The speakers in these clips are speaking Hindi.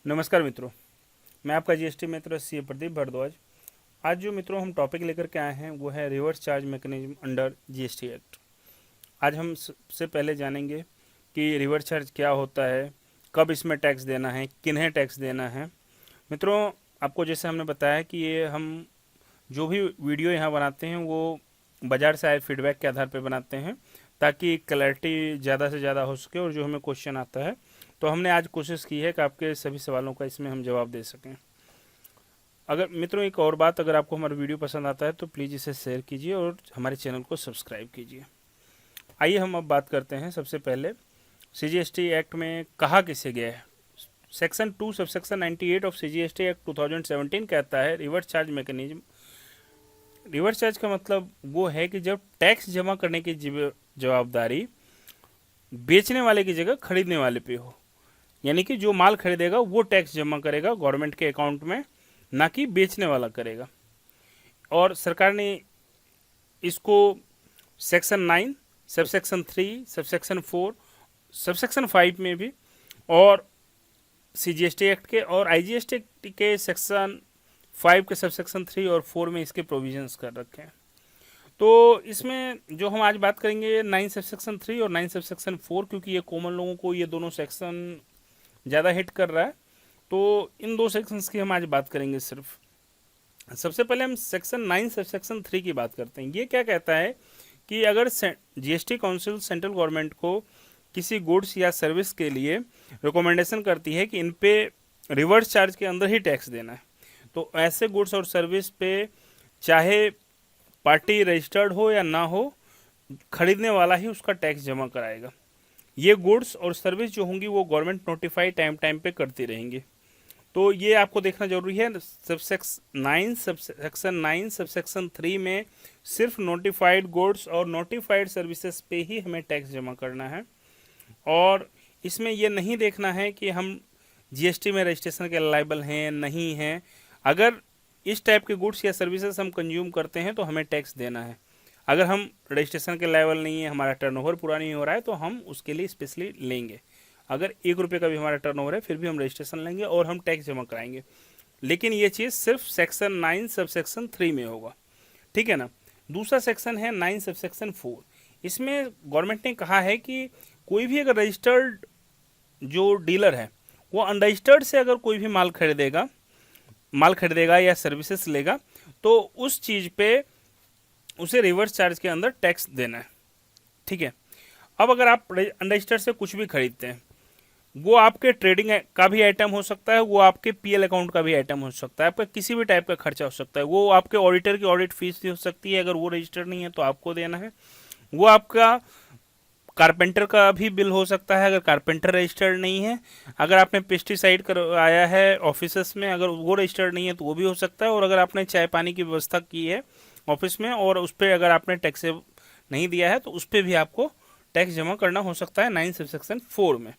नमस्कार मित्रों, मैं आपका जीएसटी मित्र सी प्रदीप भारद्वाज। आज जो मित्रों हम टॉपिक लेकर के आए हैं वो है reverse charge mechanism under GST act. आज हम सबसे पहले जानेंगे कि रिवर्स चार्ज क्या होता है, कब इसमें टैक्स देना है, किन्हें टैक्स देना है। मित्रों, आपको जैसे हमने बताया कि ये हम जो भी वीडियो यहाँ बनाते हैं वो बाज़ार से आए फीडबैक के आधार पर बनाते हैं ताकि क्लैरिटी ज़्यादा से ज़्यादा हो सके। और जो हमें क्वेश्चन आता है तो हमने आज कोशिश की है कि आपके सभी सवालों का इसमें हम जवाब दे सकें। अगर मित्रों एक और बात, अगर आपको हमारा वीडियो पसंद आता है तो प्लीज़ इसे शेयर कीजिए और हमारे चैनल को सब्सक्राइब कीजिए। आइए हम अब बात करते हैं। सबसे पहले सीजीएसटी एक्ट में कहा किसे गया है। Section 2 subsection 98 of CGST act 2017 कहता है reverse charge mechanism. Reverse charge का मतलब वो है कि जब टैक्स जमा करने की जवाबदारी बेचने वाले की जगह खरीदने वाले पे हो, यानी कि जो माल खरीदेगा वो टैक्स जमा करेगा गवर्नमेंट के अकाउंट में, ना कि बेचने वाला करेगा। और सरकार ने इसको सेक्शन 9 सबसेक्शन 3 सबसेक्शन 4 सबसेक्शन 5 में भी और सीजीएसटी एक्ट के और आईजीएसटी एक्ट के सेक्शन 5 के सबसेक्शन 3 और 4 में इसके प्रोविजंस कर रखे हैं। तो इसमें जो हम आज बात करेंगे 9 सबसेक्शन 3 और 9 सबसेक्शन 4, क्योंकि ये कॉमन लोगों को ये दोनों सेक्शन ज़्यादा हिट कर रहा है, तो इन दो सेक्शंस की हम आज बात करेंगे सिर्फ। सबसे पहले हम सेक्शन 9 सबसेक्शन 3 की बात करते हैं। ये क्या कहता है कि अगर जीएसटी काउंसिल सेंट्रल गवर्नमेंट को किसी गुड्स या सर्विस के लिए रिकमेंडेशन करती है कि इन पे रिवर्स चार्ज के अंदर ही टैक्स देना है, तो ऐसे गुड्स और सर्विस पे चाहे पार्टी रजिस्टर्ड हो या ना हो, खरीदने वाला ही उसका टैक्स जमा कराएगा। ये गुड्स और सर्विस जो होंगी वो गवर्नमेंट नोटिफाई टाइम टाइम पे करती रहेंगी। तो ये आपको देखना जरूरी है। सबसेक्शन 9 सबसेक्शन 3 में सिर्फ नोटिफाइड गुड्स और नोटिफाइड सर्विसेज पे ही हमें टैक्स जमा करना है। और इसमें यह नहीं देखना है कि हम जीएसटी में रजिस्ट्रेशन के लायबल हैं नहीं हैं। अगर इस टाइप के गुड्स या सर्विसेज हम कंज्यूम करते हैं तो हमें टैक्स देना है। अगर हम रजिस्ट्रेशन के लेवल नहीं है, हमारा टर्नओवर पूरा नहीं हो रहा है, तो हम उसके लिए स्पेशली लेंगे। अगर 1 रुपये का भी हमारा टर्नओवर है फिर भी हम रजिस्ट्रेशन लेंगे और हम टैक्स जमा कराएंगे। लेकिन ये चीज़ सिर्फ सेक्शन 9 सबसेक्शन 3 में होगा, ठीक है ना। दूसरा सेक्शन है 9 सबसेक्शन 4। इसमें गवर्नमेंट ने कहा है कि कोई भी अगर रजिस्टर्ड जो डीलर है वो अनरजिस्टर्ड से अगर कोई भी माल खरीदेगा या सर्विसेज लेगा तो उस चीज़ पे उसे रिवर्स चार्ज के अंदर टैक्स देना है, ठीक है। अब अगर आप अनरजिस्टर्ड से कुछ भी खरीदते हैं, वो आपके ट्रेडिंग का भी आइटम हो सकता है, वो आपके पीएल अकाउंट का भी आइटम हो सकता है, आपका किसी भी टाइप का खर्चा हो सकता है, वो आपके ऑडिटर की ऑडिट फीस भी हो सकती है। अगर वो रजिस्टर्ड नहीं है तो आपको देना है। वो आपका कारपेंटर का भी बिल हो सकता है अगर कारपेंटर रजिस्टर्ड नहीं है। अगर आपने पेस्टिसाइड करवाया है ऑफिस में, अगर वो रजिस्टर्ड नहीं है तो वो भी हो सकता है। और अगर आपने चाय पानी की व्यवस्था की है ऑफिस में और उस पर अगर आपने टैक्स नहीं दिया है तो उस पर भी आपको टैक्स जमा करना हो सकता है 9 सबसेक्शन 4 में।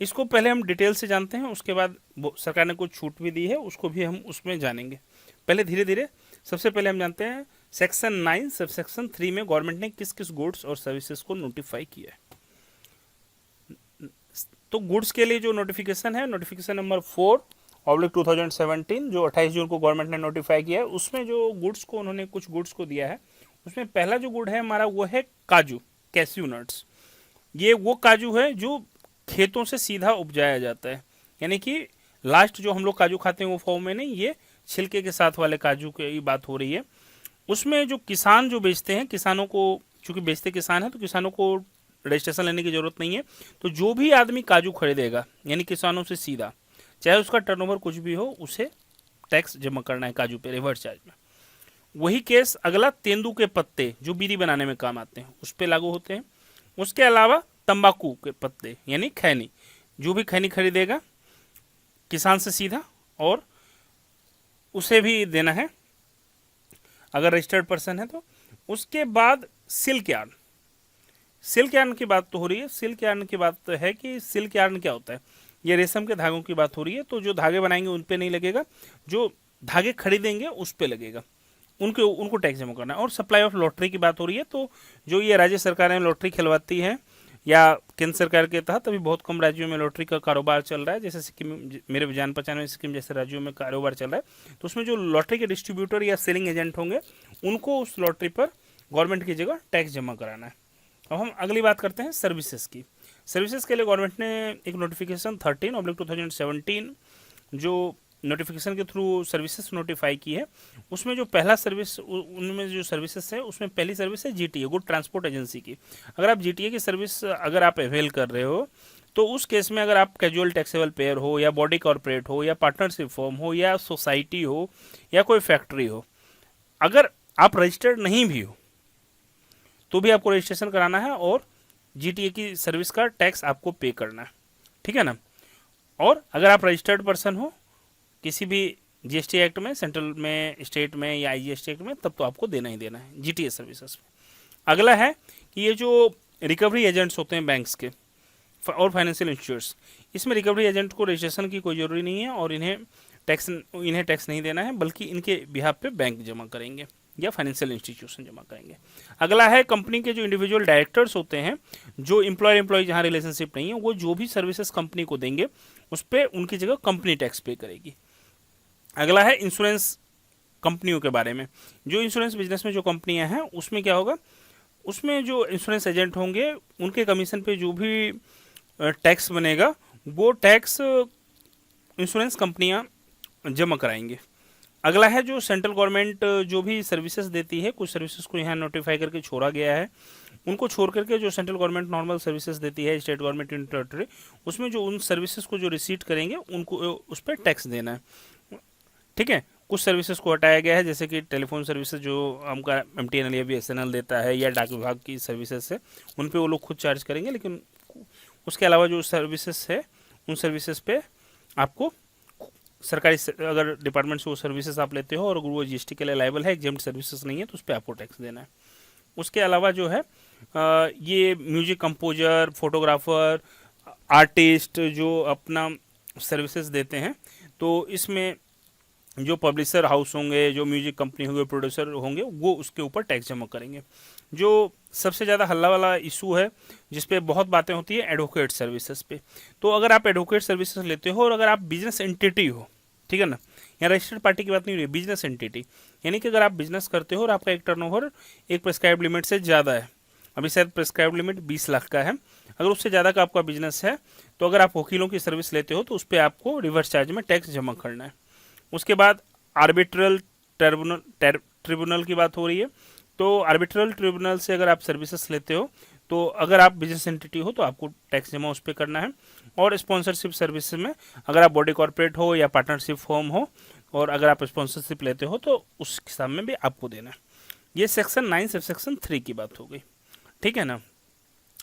इसको पहले हम डिटेल से जानते हैं, उसके बाद सरकार ने कुछ छूट भी दी है उसको भी हम उसमें जानेंगे। पहले धीरे धीरे सबसे पहले हम जानते हैं सेक्शन 9 सबसेक्शन 3 में गवर्नमेंट ने किस किस गुड्स और सर्विसेज को नोटिफाई किया है। तो गुड्स के लिए जो नोटिफिकेशन है, नोटिफिकेशन नंबर 4/2017 जो 28 जून को गवर्नमेंट ने नोटिफाई किया है, उसमें जो गुड्स को उन्होंने कुछ गुड्स को दिया है, उसमें पहला जो गुड है हमारा वो है काजू, कैस्यू नट्स। ये वो काजू है जो खेतों से सीधा उपजाया जाता है, यानी कि लास्ट जो हम लोग काजू खाते हैं वो फॉर्म में नहीं, ये छिलके के साथ वाले काजू की बात हो रही है। उसमें जो किसान जो बेचते हैं, किसानों को चूंकि बेचते किसान है तो किसानों को रजिस्ट्रेशन लेने की जरूरत नहीं है। तो जो भी आदमी काजू खरीदेगा यानी किसानों से सीधा, चाहे उसका टर्नओवर कुछ भी हो, उसे टैक्स जमा करना है काजू पे रिवर्स चार्ज में। वही केस अगला तेंदू के पत्ते जो बीड़ी बनाने में काम आते हैं उस पर लागू होते हैं। उसके अलावा तंबाकू के पत्ते यानी खैनी, जो भी खैनी खरीदेगा किसान से सीधा और उसे भी देना है अगर रजिस्टर्ड पर्सन है तो। उसके बाद सिल्क यार्न, सिल्क यार्न की बात तो हो रही है। सिल्क यार्न की बात तो है कि सिल्क यार्न क्या होता है, ये रेशम के धागों की बात हो रही है। तो जो धागे बनाएंगे उन पे नहीं लगेगा, जो धागे खरीदेंगे उस पे लगेगा, उनको टैक्स जमा करना है। और सप्लाई ऑफ लॉटरी की बात हो रही है, तो जो ये राज्य सरकारें लॉटरी खिलवाती हैं या केंद्र सरकार के तहत अभी बहुत कम राज्यों में लॉटरी का कारोबार चल रहा है, जैसे सिक्किम, मेरे जान पहचान में सिक्किम जैसे राज्यों में कारोबार चल रहा है। तो उसमें जो लॉटरी के डिस्ट्रीब्यूटर या सेलिंग एजेंट होंगे उनको उस लॉटरी पर गवर्नमेंट की जगह टैक्स जमा कराना है। अब हम अगली बात करते हैं सर्विसेज की। सर्विसेज के लिए गवर्नमेंट ने एक नोटिफिकेशन 13/2017 जो नोटिफिकेशन के थ्रू सर्विसेज नोटिफाई की है, उसमें जो पहला सर्विस, उनमें जो सर्विसेज है उसमें पहली सर्विस है जीटीए, गुड ट्रांसपोर्ट एजेंसी की। अगर आप जीटीए की सर्विस अगर आप अवेल कर रहे हो तो उस केस में अगर आप कैजुअल टैक्सेबल पेयर हो या बॉडी कॉर्पोरेट हो या पार्टनरशिप फर्म हो या सोसाइटी हो या कोई फैक्ट्री हो, अगर आप रजिस्टर्ड नहीं भी हो तो भी आपको रजिस्ट्रेशन कराना है और जीटीए की सर्विस का टैक्स आपको पे करना है, ठीक है ना। और अगर आप रजिस्टर्ड पर्सन हो किसी भी जीएसटी एक्ट में, सेंट्रल में, स्टेट में या आईजीएसटी एक्ट में, तब तो आपको देना ही देना है जीटीए सर्विसेज में। अगला है कि ये जो रिकवरी एजेंट्स होते हैं बैंक्स के और फाइनेंशियल इंस्टीट्यूट्स, इसमें रिकवरी एजेंट को रजिस्ट्रेशन की कोई ज़रूरी नहीं है और इन्हें टैक्स नहीं देना है, बल्कि इनके बिहाफ पे बैंक जमा करेंगे या फाइनेंशियल इंस्टीट्यूशन जमा करेंगे। अगला है कंपनी के जो इंडिविजुअल डायरेक्टर्स होते हैं, जो एम्प्लॉय जहाँ रिलेशनशिप नहीं है, वो जो भी सर्विसेज कंपनी को देंगे उस पर उनकी जगह कंपनी टैक्स पे करेगी। अगला है इंश्योरेंस कंपनियों के बारे में। जो इंश्योरेंस बिजनेस में जो कंपनियां हैं उसमें क्या होगा, उसमें जो इंश्योरेंस एजेंट होंगे उनके कमीशन पे जो भी टैक्स बनेगा वो टैक्स इंश्योरेंस कंपनियां जमा कराएंगे। अगला है जो सेंट्रल गवर्नमेंट जो भी सर्विसेज देती है, कुछ सर्विसेज को यहाँ नोटिफाई करके छोड़ा गया है, उनको छोड़ करके जो सेंट्रल गवर्नमेंट नॉर्मल सर्विसेज देती है, स्टेट गवर्नमेंट इन टेरिटरी, उसमें जो उन सर्विसेज को जो रिसीट करेंगे उनको उस पर टैक्स देना है, ठीक है। कुछ सर्विसेज को हटाया गया है, जैसे कि टेलीफोन सर्विसेज जो हमका एमटीएनएल या बीएसएनएल देता है या डाक विभाग की सर्विसेज है, उन पे वो लोग खुद चार्ज करेंगे, लेकिन उसके अलावा जो सर्विसेज है उन सर्विसेज पे आपको सरकारी, अगर डिपार्टमेंट से वो सर्विसेज आप लेते हो और अगर वो जीएसटी के लिए लायबल है, एग्जेम्प्ट सर्विसेज नहीं है, तो उस पर आपको टैक्स देना है। उसके अलावा जो है ये म्यूजिक कंपोजर, फोटोग्राफर, आर्टिस्ट जो अपना सर्विसेज देते हैं, तो इसमें जो पब्लिशर हाउस होंगे, जो म्यूजिक कंपनी होंगे, प्रोड्यूसर होंगे, वो उसके ऊपर टैक्स जमा करेंगे। जो सबसे ज़्यादा हल्ला वाला इशू है जिस पे बहुत बातें होती है, एडवोकेट सर्विसेज पे। तो अगर आप एडवोकेट सर्विसेज लेते हो और अगर आप बिजनेस एंटिटी हो, ठीक है ना, यहाँ रजिस्टर्ड पार्टी की बात नहीं हो रही, बिजनेस एंटिटी, यानी कि अगर आप बिजनेस करते हो और आपका एक टर्नओवर एक प्रेस्क्राइब लिमिट से ज़्यादा है, अभी शायद प्रेस्क्राइब लिमिट 20 लाख का है, अगर उससे ज़्यादा का आपका बिजनेस है, तो अगर आप वकीलों की सर्विस लेते हो तो उस पर आपको रिवर्स चार्ज में टैक्स जमा करना है। उसके बाद आर्बिट्रल ट्रिब्यूनल की बात हो रही है, तो आर्बिट्रल ट्रिब्यूनल से अगर आप सर्विसेज लेते हो तो अगर आप बिजनेस एंटिटी हो तो आपको टैक्स जमा उस पर करना है। और स्पॉन्सरशिप सर्विस में अगर आप बॉडी कॉर्पोरेट हो या पार्टनरशिप फर्म हो और अगर आप स्पॉन्सरशिप लेते हो तो उस हिसाब में भी आपको देना है। ये सेक्शन 9 सब सेक्शन 3 की बात हो गई, ठीक है ना।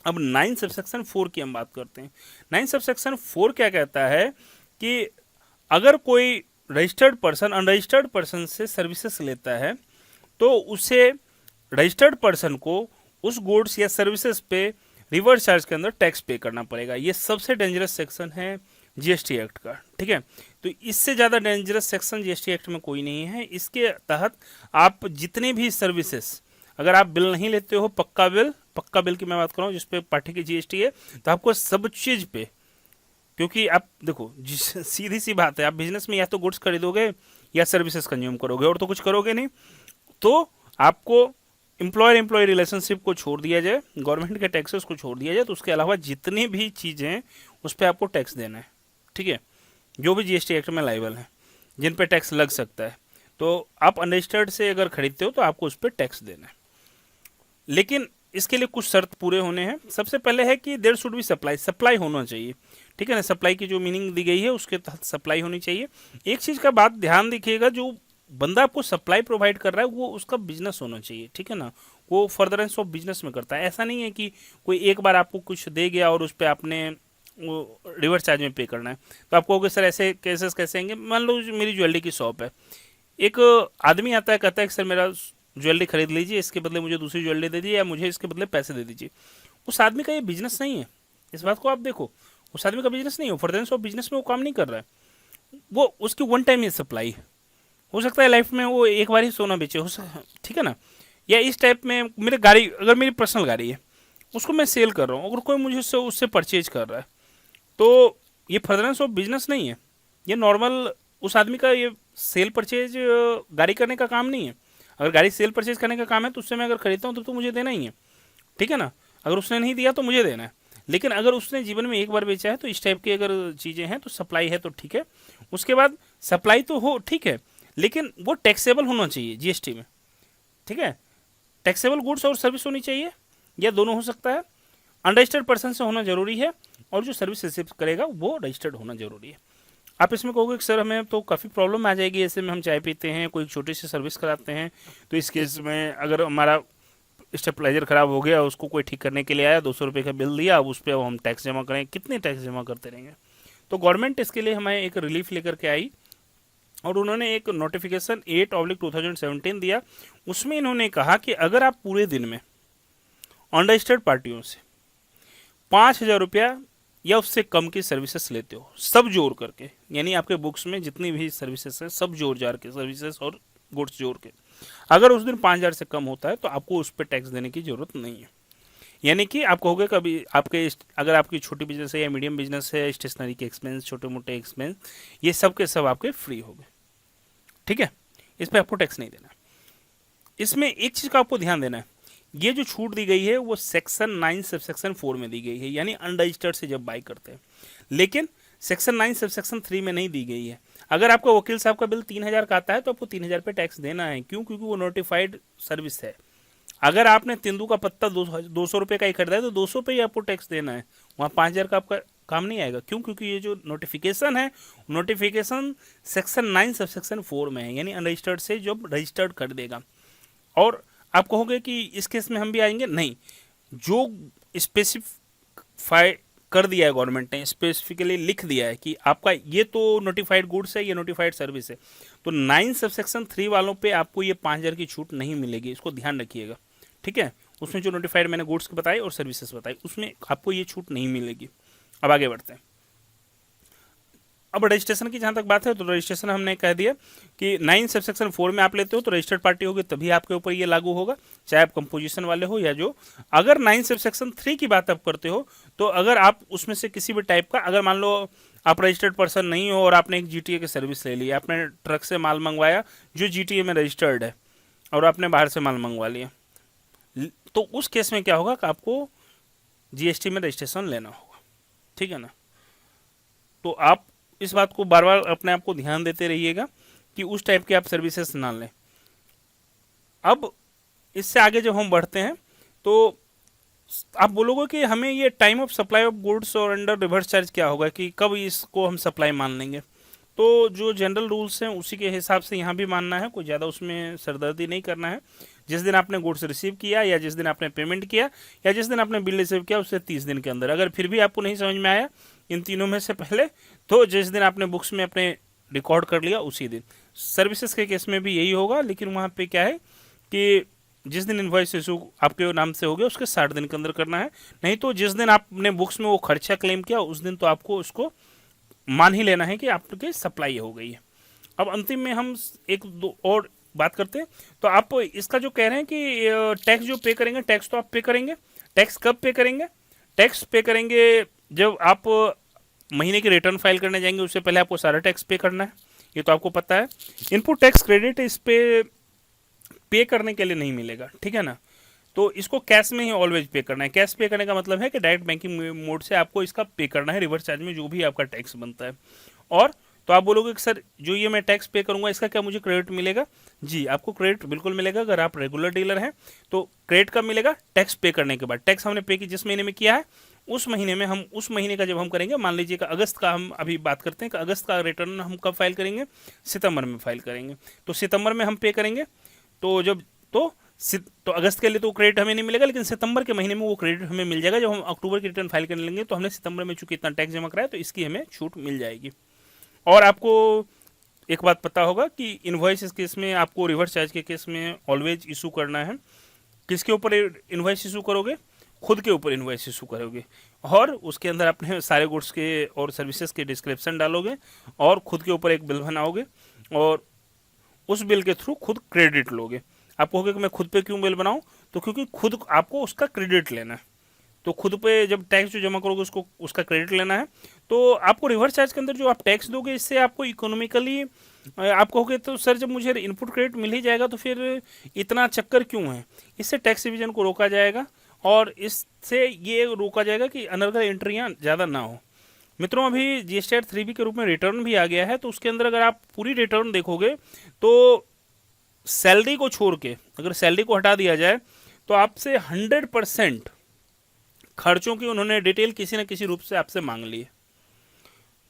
अब 9 सब सेक्शन 4 की हम बात करते हैं। 9 सब सेक्शन 4 क्या कहता है कि अगर कोई रजिस्टर्ड पर्सन अनरजिस्टर्ड पर्सन से सर्विसेज लेता है तो उसे रजिस्टर्ड पर्सन को उस गुड्स या सर्विसेज पे रिवर्स चार्ज के अंदर टैक्स पे करना पड़ेगा। ये सबसे डेंजरस सेक्शन है जीएसटी एक्ट का, ठीक है। तो इससे ज़्यादा डेंजरस सेक्शन जीएसटी एक्ट में कोई नहीं है। इसके तहत आप जितने भी सर्विसेज, अगर आप बिल नहीं लेते हो, पक्का बिल की मैं बात कर रहा हूँ जिसपे पार्टी की जीएसटी है, तो आपको सब चीज़ पे, क्योंकि आप देखो सीधी सी बात है, आप बिजनेस में या तो गुड्स खरीदोगे या सर्विसेज कंज्यूम करोगे और तो कुछ करोगे नहीं, तो आपको एम्प्लॉय रिलेशनशिप को छोड़ दिया जाए, गवर्नमेंट के टैक्सेस को छोड़ दिया जाए, तो उसके अलावा जितनी भी चीज़ें हैं उस पर आपको टैक्स देना है, ठीक है। जो भी जीएसटी एक्ट में लायबल है, जिन पे टैक्स लग सकता है, तो आप अनरजिस्टर्ड से अगर खरीदते हो तो आपको उस पर टैक्स देना है। लेकिन इसके लिए कुछ शर्त पूरे होने हैं। सबसे पहले है कि देयर शुड बी सप्लाई होना चाहिए, ठीक है ना। सप्लाई की जो मीनिंग दी गई है उसके तहत सप्लाई होनी चाहिए। एक चीज़ का बात ध्यान रखिएगा, जो बंदा आपको सप्लाई प्रोवाइड कर रहा है वो उसका बिजनेस होना चाहिए, ठीक है ना। वो फर्दरेंस ऑफ बिजनेस में करता है। ऐसा नहीं है कि कोई एक बार आपको कुछ दे गया और उस पर आपने वो रिवर्स चार्ज में पे करना है। तो आप कहोगे सर ऐसे केसेस कैसे आएंगे। मान लो मेरी ज्वेलरी की शॉप है, एक आदमी आता है, कहता है कि सर मेरा ज्वेलरी खरीद लीजिए, इसके बदले मुझे दूसरी ज्वेलरी दे दीजिए या मुझे इसके बदले पैसे दे दीजिए। उस आदमी का ये बिजनेस नहीं है, इस बात को आप देखो। उस आदमी का बिजनेस नहीं हो, फर्दरेंस ऑफ बिजनेस में वो काम नहीं कर रहा है। वो उसकी वन टाइम ही सप्लाई हो सकता है, लाइफ में वो एक बार ही सोना बेचे, हो सकता, ठीक है ना। या इस टाइप में मेरी गाड़ी, अगर मेरी पर्सनल गाड़ी है, उसको मैं सेल कर रहा हूँ, अगर कोई मुझे उससे परचेज कर रहा है, तो ये फर्दरेंस ऑफ बिजनेस नहीं है, ये नॉर्मल उस आदमी का ये सेल परचेज गाड़ी करने का काम नहीं है। अगर गाड़ी सेल परचेज करने का काम है तो उससे मैं अगर खरीदता हूँ तो मुझे देना ही है, ठीक है ना। अगर उसने नहीं दिया तो मुझे देना है। लेकिन अगर उसने जीवन में एक बार बेचा है तो इस टाइप की अगर चीज़ें हैं तो सप्लाई है तो ठीक है। उसके बाद सप्लाई तो हो ठीक है, लेकिन वो टैक्सेबल होना चाहिए जीएसटी में, ठीक है। टैक्सेबल गुड्स और सर्विस होनी चाहिए, या दोनों हो सकता है। अनरजिस्टर्ड पर्सन से होना जरूरी है, और जो सर्विस रिसीव करेगा वो रजिस्टर्ड होना जरूरी है। आप इसमें कहोगे कि सर हमें तो काफ़ी प्रॉब्लम आ जाएगी, ऐसे में हम चाय पीते हैं, कोई छोटी सी सर्विस कराते हैं, तो इस केस में अगर हमारा स्टेबलाइजर खराब हो गया, उसको कोई ठीक करने के लिए आया, 200 रुपये का बिल दिया, अब उस पर हम टैक्स जमा करें, कितने टैक्स जमा करते रहेंगे। तो गवर्नमेंट इसके लिए हमें एक रिलीफ लेकर के आई, और उन्होंने एक नोटिफिकेशन 8/2017 दिया। उसमें इन्होंने कहा कि अगर आप पूरे दिन में अनरजिस्टर्ड पार्टियों से 5,000 रुपया या उससे कम की सर्विसेज लेते हो, सब जोड़ करके, यानी आपके बुक्स में जितनी भी सर्विसेज है सब जोड़ जार के, सर्विसेज और गुड्स जोड़ के, अगर उस दिन 5,000 से कम होता है तो आपको उस पर टैक्स देने की जरूरत नहीं है। यानी कि आप कहोगे कभी आपके, अगर आपकी छोटी बिजनेस है या मीडियम बिजनेस है, स्टेशनरी के एक्सपेंस, छोटे मोटे एक्सपेंस, ये सब के सब आपके फ्री हो गए, ठीक है। इस पर आपको टैक्स नहीं देना। इसमें एक चीज का आपको ध्यान देना है, ये जो छूट दी गई है वो सेक्शन 9 सबसेक्शन 4 में दी गई है, यानी अनरजिस्टर्ड से जब बाई करते हैं, लेकिन सेक्शन 9 सबसेक्शन 3 में नहीं दी गई है। अगर आपका वकील साहब का बिल 3,000 का आता है तो आपको 3,000 पे टैक्स देना है। क्यों? क्योंकि वो नोटिफाइड सर्विस है। अगर आपने तेंदू का पत्ता 200 रुपये का ही खरीदा है तो 200 पे ही आपको टैक्स देना है, वहाँ 5,000 का आपका काम नहीं आएगा। क्यों? क्योंकि ये जो नोटिफिकेशन है, नोटिफिकेशन सेक्शन 9 सबसेक्शन 4 में है, यानी अनरजिस्टर्ड से जब रजिस्टर्ड कर देगा। और आप कहोगे कि इस केस में हम भी आएंगे, नहीं, जो स्पेसिफाई कर दिया है गवर्नमेंट ने, स्पेसिफिकली लिख दिया है कि आपका ये तो नोटिफाइड गुड्स है, ये नोटिफाइड सर्विस है, तो 9 सबसेक्शन 3 वालों पे आपको ये 5,000 की छूट नहीं मिलेगी, इसको ध्यान रखिएगा, ठीक है। उसमें जो नोटिफाइड मैंने गुड्स बताई और सर्विसेज बताई, उसमें आपको ये छूट नहीं मिलेगी। अब आगे बढ़ते हैं। अब रजिस्ट्रेशन की जहाँ तक बात है, तो रजिस्ट्रेशन हमने कह दिया कि 9 सबसेक्शन 4 में आप लेते हो तो रजिस्टर्ड पार्टी होगी, तभी आपके ऊपर ये लागू होगा, चाहे आप कंपोजिशन वाले हो या जो। अगर 9 सबसेक्शन 3 की बात आप करते हो, तो अगर आप उसमें से किसी भी टाइप का, अगर मान लो आप रजिस्टर्ड पर्सन नहीं हो और आपने एक जीटीए की सर्विस ले ली, आपने ट्रक से माल मंगवाया जो जीटीए में रजिस्टर्ड है, और आपने बाहर से माल मंगवा लिया, तो उस केस में क्या होगा कि आपको जीएसटी में रजिस्ट्रेशन लेना होगा, ठीक है ना। तो आप इस बात को बार बार अपने आप को ध्यान देते रहिएगा कि उस टाइप के आप सर्विसेज ना लें। अब इससे आगे जब हम बढ़ते हैं तो आप बोलोगे कि हमें ये time of supply of goods और अंडर रिवर्स चार्ज क्या होगा, कि कब इसको हम सप्लाई मान लेंगे। तो जो जनरल रूल्स हैं उसी के हिसाब से यहाँ भी मानना है, कोई ज़्यादा उसमें सरदर्दी नहीं करना है। जिस दिन आपने गुड्स रिसीव किया, या जिस दिन आपने पेमेंट किया, या जिस दिन आपने बिल रिसीव किया, उससे 30 दिन के अंदर, अगर फिर भी आपको नहीं समझ में आया इन तीनों में से पहले, तो जिस दिन आपने बुक्स में अपने रिकॉर्ड कर लिया उसी दिन। सर्विसेज के केस में भी यही होगा, लेकिन वहाँ पे क्या है कि जिस दिन इनवॉइस इशू आपके नाम से हो गया उसके 60 दिन के अंदर करना है, नहीं तो जिस दिन आपने बुक्स में वो खर्चा क्लेम किया उस दिन तो आपको उसको मान ही लेना है कि आपकी सप्लाई हो गई है। अब अंतिम में हम एक दो और बात करते हैं। तो आप इसका जो कह रहे हैं कि टैक्स जो पे करेंगे, टैक्स तो आप पे करेंगे, टैक्स कब पे करेंगे? टैक्स पे करेंगे जब आप महीने की रिटर्न फाइल करने जाएंगे, उससे पहले आपको सारा टैक्स पे करना है, ये तो आपको पता है। इनपुट टैक्स क्रेडिट इस पे करने के लिए नहीं मिलेगा, ठीक है ना। तो इसको कैश में ही ऑलवेज पे करना है। कैश पे करने का मतलब है कि डायरेक्ट बैंकिंग मोड से आपको इसका पे करना है, रिवर्स चार्ज में जो भी आपका टैक्स बनता है। और तो आप बोलोगे कि सर जो ये मैं टैक्स पे करूंगा इसका क्या मुझे क्रेडिट मिलेगा? जी, आपको क्रेडिट बिल्कुल मिलेगा अगर आप रेगुलर डीलर हैं। तो क्रेडिट कब मिलेगा? टैक्स पे करने के बाद। टैक्स हमने पे की जिस महीने में किया है उस महीने में, हम उस महीने का जब हम करेंगे, मान लीजिए कि अगस्त का हम अभी बात करते हैं कि अगस्त का रिटर्न हम कब फाइल करेंगे? सितंबर में फाइल करेंगे। तो सितंबर में हम पे करेंगे, तो जब तो अगस्त के लिए तो क्रेडिट हमें नहीं मिलेगा, लेकिन सितंबर के महीने में वो क्रेडिट हमें मिल जाएगा। जब हम अक्टूबर की रिटर्न फाइल करने लेंगे तो हमने सितंबर में चूंकि इतना टैक्स जमा कराया तो इसकी हमें छूट मिल जाएगी। और आपको एक बात पता होगा कि इनवॉइस इस केस में आपको रिवर्स चार्ज के केस में ऑलवेज इशू करना है। किसके ऊपर इनवॉइस इशू करोगे? खुद के ऊपर इनवॉइस इशू करोगे, और उसके अंदर अपने सारे गुड्स के और सर्विसेज के डिस्क्रिप्शन डालोगे, और खुद के ऊपर एक बिल बनाओगे, और उस बिल के थ्रू खुद क्रेडिट लोगे। आप कहोगे कि मैं खुद पे क्यों बिल बनाऊं? तो क्योंकि खुद आपको उसका क्रेडिट लेना है। तो खुद पे जब टैक्स जो जमा करोगे उसको उसका क्रेडिट लेना है। तो आपको रिवर्स चार्ज के अंदर जो आप टैक्स दोगे इससे आपको इकोनॉमिकली आप कहोगे तो सर जब मुझे इनपुट क्रेडिट मिल ही जाएगा तो फिर इतना चक्कर क्यों है। इससे टैक्स रिविजन को रोका जाएगा और इससे ये रोका जाएगा कि अनर्गल एंट्रियाँ ज़्यादा ना हो। मित्रों अभी जीएसटी एक्ट 3B के रूप में रिटर्न भी आ गया है, तो उसके अंदर अगर आप पूरी रिटर्न देखोगे तो सैलरी को छोड़ के अगर सैलरी को हटा दिया जाए तो आपसे 100% खर्चों की उन्होंने डिटेल किसी न किसी रूप से आपसे मांग ली है।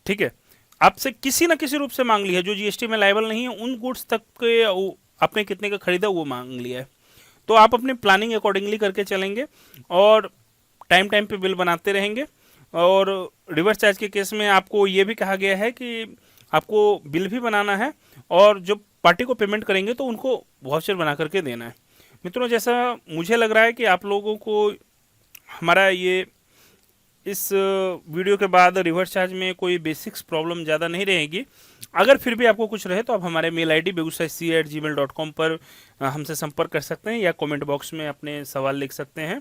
ठीक है, आपसे किसी न किसी रूप से मांग ली है। जो जीएसटी में लायबल नहीं है उन गुड्स तक के आपने कितने का खरीदा वो मांग लिया है। तो आप अपनी प्लानिंग अकॉर्डिंगली करके चलेंगे और टाइम टाइम पे बिल बनाते रहेंगे। और रिवर्स चार्ज के केस में आपको ये भी कहा गया है कि आपको बिल भी बनाना है और जो पार्टी को पेमेंट करेंगे तो उनको वाउचर बना करके देना है। मित्रों जैसा मुझे लग रहा है कि आप लोगों को हमारा ये इस वीडियो के बाद रिवर्स चार्ज में कोई बेसिक्स प्रॉब्लम ज़्यादा नहीं रहेगी। अगर फिर भी आपको कुछ रहे तो आप हमारे मेल आईडी begusai@gmail.com पर हमसे संपर्क कर सकते हैं या कमेंट बॉक्स में अपने सवाल लिख सकते हैं।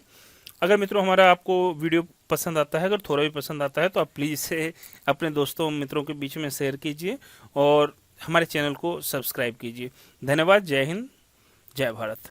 अगर मित्रों हमारा आपको वीडियो पसंद आता है, अगर थोड़ा भी पसंद आता है तो आप प्लीज़ इसे अपने दोस्तों मित्रों के बीच में शेयर कीजिए और हमारे चैनल को सब्सक्राइब कीजिए। धन्यवाद। जय हिंद, जय भारत।